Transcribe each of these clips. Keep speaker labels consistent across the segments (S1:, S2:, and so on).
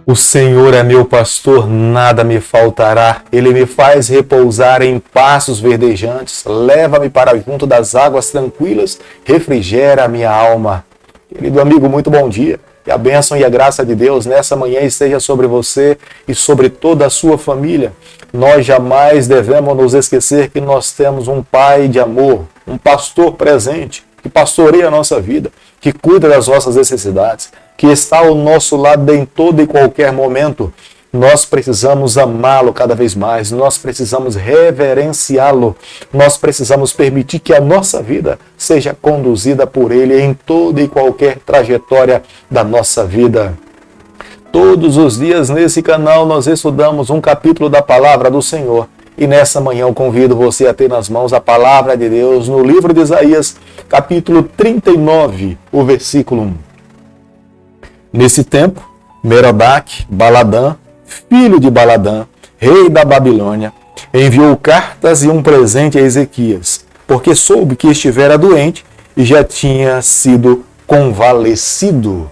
S1: O Senhor é meu pastor, nada me faltará. Ele me faz repousar em pastos verdejantes, leva-me para junto das águas tranquilas, refrigera a minha alma. Querido amigo, muito bom dia. Que a bênção e a graça de Deus nessa manhã esteja sobre você e sobre toda a sua família. Nós jamais devemos nos esquecer que nós temos um Pai de amor, um pastor presente, que pastoreia a nossa vida, que cuida das nossas necessidades, que está ao nosso lado em todo e qualquer momento. Nós precisamos amá-lo cada vez mais, nós precisamos reverenciá-lo, nós precisamos permitir que a nossa vida seja conduzida por ele em toda e qualquer trajetória da nossa vida. Todos os dias nesse canal nós estudamos um capítulo da Palavra do Senhor. E nessa manhã eu convido você a ter nas mãos a Palavra de Deus no livro de Isaías, capítulo 39, o versículo 1. Nesse tempo, Merodach-Baladã, filho de Baladã, rei da Babilônia, enviou cartas e um presente a Ezequias, porque soube que estivera doente e já tinha sido convalescido.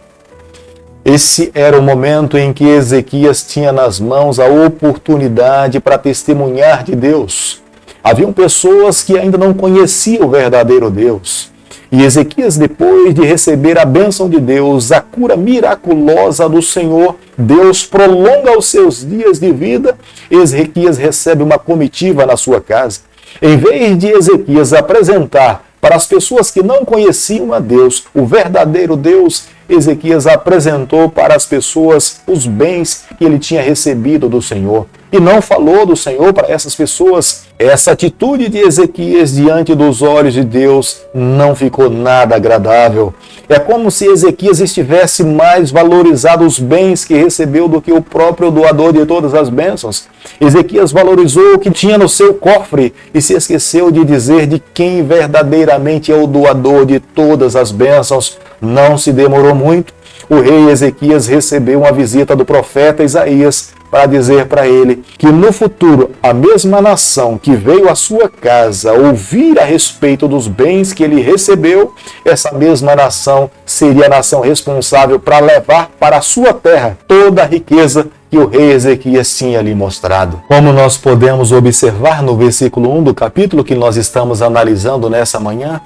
S1: Esse era o momento em que Ezequias tinha nas mãos a oportunidade para testemunhar de Deus. Haviam pessoas que ainda não conheciam o verdadeiro Deus. E Ezequias, depois de receber a bênção de Deus, a cura miraculosa do Senhor, Deus prolonga os seus dias de vida. Ezequias recebe uma comitiva na sua casa. Em vez de Ezequias apresentar para as pessoas que não conheciam a Deus, o verdadeiro Deus, Ezequias apresentou para as pessoas os bens que ele tinha recebido do Senhor. E não falou do Senhor para essas pessoas. Essa atitude de Ezequias diante dos olhos de Deus não ficou nada agradável. É como se Ezequias estivesse mais valorizado os bens que recebeu do que o próprio doador de todas as bênçãos. Ezequias valorizou o que tinha no seu cofre e se esqueceu de dizer de quem verdadeiramente é o doador de todas as bênçãos. Não se demorou muito. O rei Ezequias recebeu uma visita do profeta Isaías para dizer para ele que no futuro a mesma nação que veio à sua casa ouvir a respeito dos bens que ele recebeu, essa mesma nação seria a nação responsável para levar para a sua terra toda a riqueza que o rei Ezequias tinha lhe mostrado. Como nós podemos observar no versículo 1 do capítulo que nós estamos analisando nessa manhã,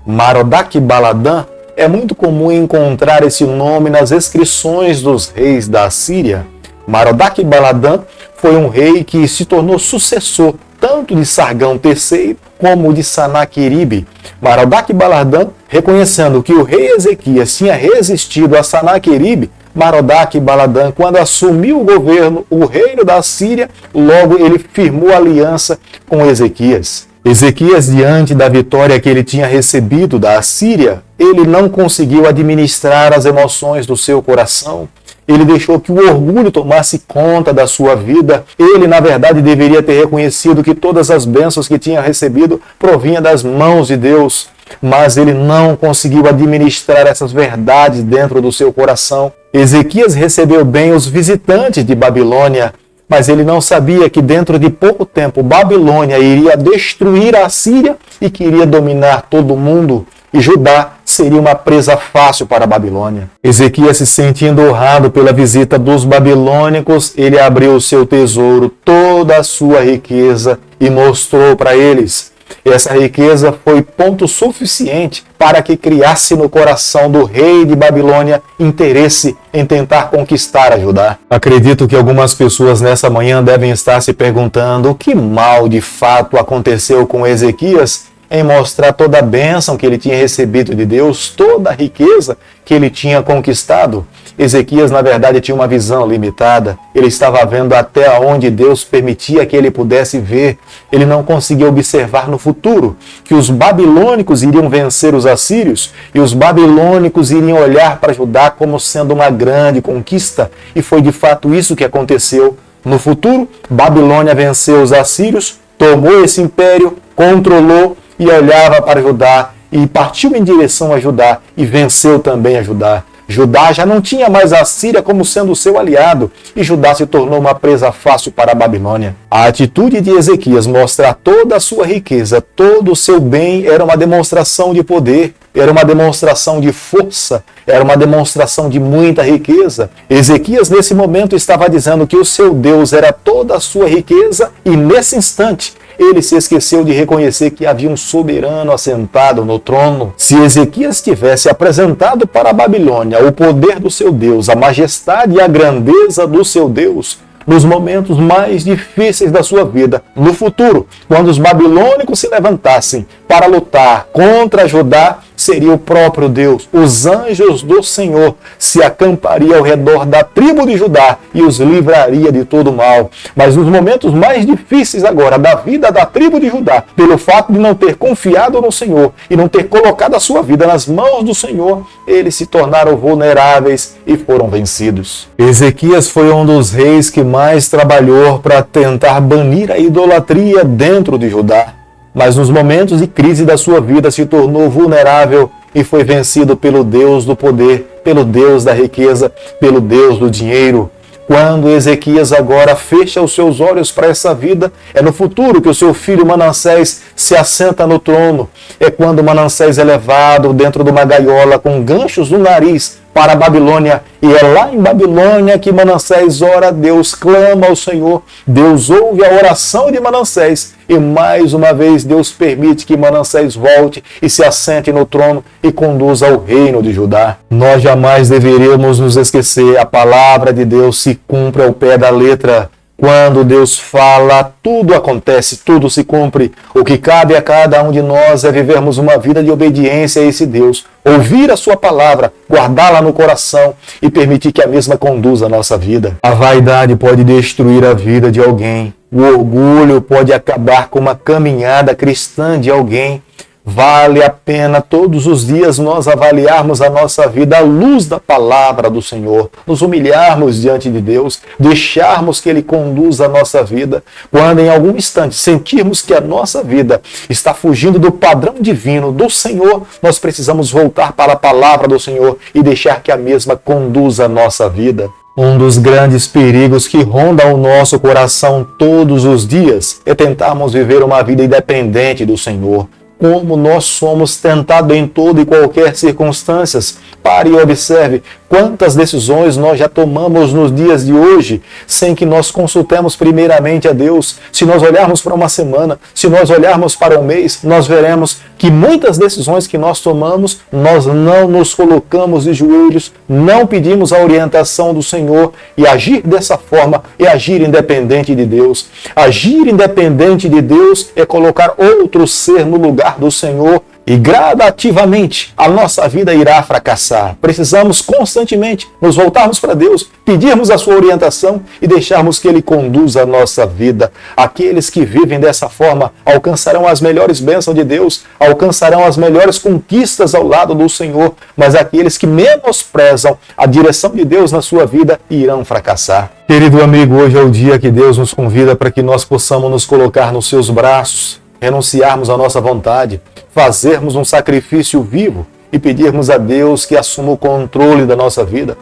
S1: Merodach-Baladã, é muito comum encontrar esse nome nas inscrições dos reis da Assíria. Merodach-Baladã foi um rei que se tornou sucessor tanto de Sargão III como de Sanaqueribe. Merodach-Baladã, reconhecendo que o rei Ezequias tinha resistido a Sanaqueribe, Merodach-Baladã, quando assumiu o governo, o reino da Síria, logo ele firmou aliança com Ezequias. Ezequias, diante da vitória que ele tinha recebido da Assíria, ele não conseguiu administrar as emoções do seu coração. Ele deixou que o orgulho tomasse conta da sua vida. Ele, na verdade, deveria ter reconhecido que todas as bênçãos que tinha recebido provinham das mãos de Deus. Mas ele não conseguiu administrar essas verdades dentro do seu coração. Ezequias recebeu bem os visitantes de Babilônia, mas ele não sabia que dentro de pouco tempo Babilônia iria destruir a Síria e queria dominar todo o mundo. E Judá seria uma presa fácil para a Babilônia. Ezequias, se sentindo honrado pela visita dos babilônicos, ele abriu o seu tesouro, toda a sua riqueza, e mostrou para eles. Essa riqueza foi ponto suficiente para que criasse no coração do rei de Babilônia interesse em tentar conquistar a Judá. Acredito que algumas pessoas nessa manhã devem estar se perguntando o que mal de fato aconteceu com Ezequias em mostrar toda a bênção que ele tinha recebido de Deus, toda a riqueza que ele tinha conquistado. Ezequias, na verdade, tinha uma visão limitada. Ele estava vendo até onde Deus permitia que ele pudesse ver. Ele não conseguia observar no futuro que os babilônicos iriam vencer os assírios e os babilônicos iriam olhar para Judá como sendo uma grande conquista. E foi de fato isso que aconteceu. No futuro, Babilônia venceu os assírios, tomou esse império, controlou e olhava para Judá e partiu em direção a Judá e venceu também a Judá. Judá já não tinha mais a Síria como sendo seu aliado e Judá se tornou uma presa fácil para a Babilônia. A atitude de Ezequias mostrar toda a sua riqueza, todo o seu bem, era uma demonstração de poder. era uma demonstração de força, era uma demonstração de muita riqueza. Ezequias, nesse momento, estava dizendo que o seu Deus era toda a sua riqueza e, nesse instante, ele se esqueceu de reconhecer que havia um soberano assentado no trono. Se Ezequias tivesse apresentado para a Babilônia o poder do seu Deus, a majestade e a grandeza do seu Deus, nos momentos mais difíceis da sua vida, no futuro, quando os babilônicos se levantassem para lutar contra Judá, seria o próprio Deus, os anjos do Senhor, se acampariam ao redor da tribo de Judá e os livraria de todo mal. Mas nos momentos mais difíceis agora da vida da tribo de Judá, pelo fato de não ter confiado no Senhor e não ter colocado a sua vida nas mãos do Senhor, eles se tornaram vulneráveis e foram vencidos. Ezequias foi um dos reis que mais trabalhou para tentar banir a idolatria dentro de Judá. Mas nos momentos de crise da sua vida se tornou vulnerável e foi vencido pelo Deus do poder, pelo Deus da riqueza, pelo Deus do dinheiro. Quando Ezequias agora fecha os seus olhos para essa vida, é no futuro que o seu filho Manassés se assenta no trono. É quando Manassés é levado dentro de uma gaiola com ganchos no nariz para a Babilônia, e é lá em Babilônia que Manassés ora a Deus, clama ao Senhor, Deus ouve a oração de Manassés, e mais uma vez Deus permite que Manassés volte e se assente no trono e conduza ao reino de Judá. Nós jamais deveríamos nos esquecer, a palavra de Deus se cumpre ao pé da letra. Quando Deus fala, tudo acontece, tudo se cumpre. O que cabe a cada um de nós é vivermos uma vida de obediência a esse Deus, ouvir a sua palavra, guardá-la no coração e permitir que a mesma conduza a nossa vida. A vaidade pode destruir a vida de alguém. O orgulho pode acabar com uma caminhada cristã de alguém. Vale a pena todos os dias nós avaliarmos a nossa vida à luz da palavra do Senhor, nos humilharmos diante de Deus, deixarmos que Ele conduza a nossa vida. Quando em algum instante sentirmos que a nossa vida está fugindo do padrão divino do Senhor, nós precisamos voltar para a palavra do Senhor e deixar que a mesma conduza a nossa vida. Um dos grandes perigos que ronda o nosso coração todos os dias é tentarmos viver uma vida independente do Senhor. Como nós somos tentados em toda e qualquer circunstâncias. Pare e observe quantas decisões nós já tomamos nos dias de hoje sem que nós consultemos primeiramente a Deus. Se nós olharmos para uma semana, se nós olharmos para um mês, nós veremos que muitas decisões que nós tomamos, nós não nos colocamos de joelhos, não pedimos a orientação do Senhor, e agir dessa forma é agir independente de Deus. Agir independente de Deus é colocar outro ser no lugar do Senhor, e gradativamente a nossa vida irá fracassar. Precisamos constantemente nos voltarmos para Deus, pedirmos a sua orientação e deixarmos que Ele conduza a nossa vida. Aqueles que vivem dessa forma alcançarão as melhores bênçãos de Deus, alcançarão as melhores conquistas ao lado do Senhor, mas aqueles que menosprezam a direção de Deus na sua vida irão fracassar. Querido amigo, hoje é o dia que Deus nos convida para que nós possamos nos colocar nos seus braços, renunciarmos à nossa vontade, fazermos um sacrifício vivo e pedirmos a Deus que assuma o controle da nossa vida.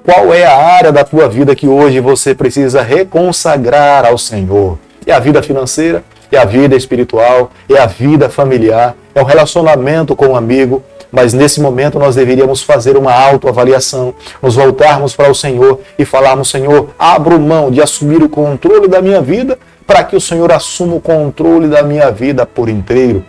S1: Qual é a área da tua vida que hoje você precisa reconsagrar ao Senhor? É a vida financeira? É a vida espiritual? É a vida familiar? É o relacionamento com um amigo? Mas nesse momento nós deveríamos fazer uma autoavaliação, nos voltarmos para o Senhor e falarmos: Senhor, abro mão de assumir o controle da minha vida para que o Senhor assuma o controle da minha vida por inteiro.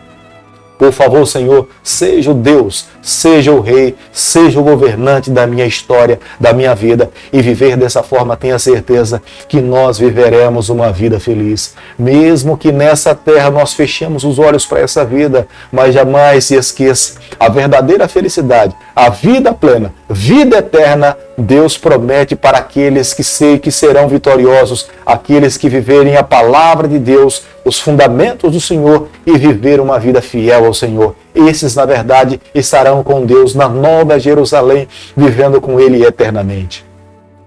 S1: Por favor, Senhor, seja o Deus, seja o Rei, seja o governante da minha história, da minha vida. E viver dessa forma, tenha certeza que nós viveremos uma vida feliz. Mesmo que nessa terra nós fechemos os olhos para essa vida, mas jamais se esqueça, a verdadeira felicidade, a vida plena, vida eterna, Deus promete para aqueles que serão vitoriosos, aqueles que viverem a palavra de Deus, os fundamentos do Senhor e viver uma vida fiel ao Senhor. Esses, na verdade, estarão com Deus na Nova Jerusalém, vivendo com Ele eternamente.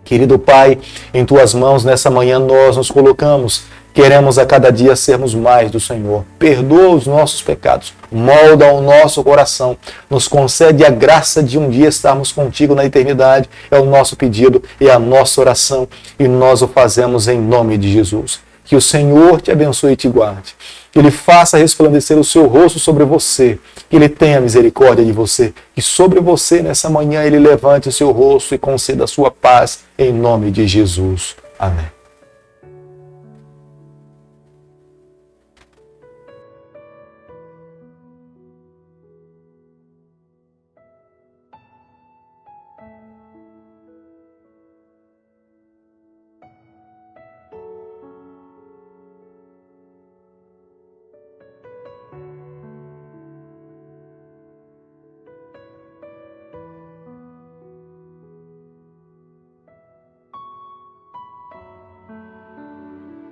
S1: Querido Pai, em Tuas mãos nessa manhã nós nos colocamos. Queremos a cada dia sermos mais do Senhor. Perdoa os nossos pecados, molda o nosso coração, nos concede a graça de um dia estarmos contigo na eternidade. É o nosso pedido, é a nossa oração e nós o fazemos em nome de Jesus. Que o Senhor te abençoe e te guarde. que Ele faça resplandecer o seu rosto sobre você, que Ele tenha misericórdia de você, que sobre você nessa manhã Ele levante o seu rosto e conceda a sua paz, em nome de Jesus. Amém.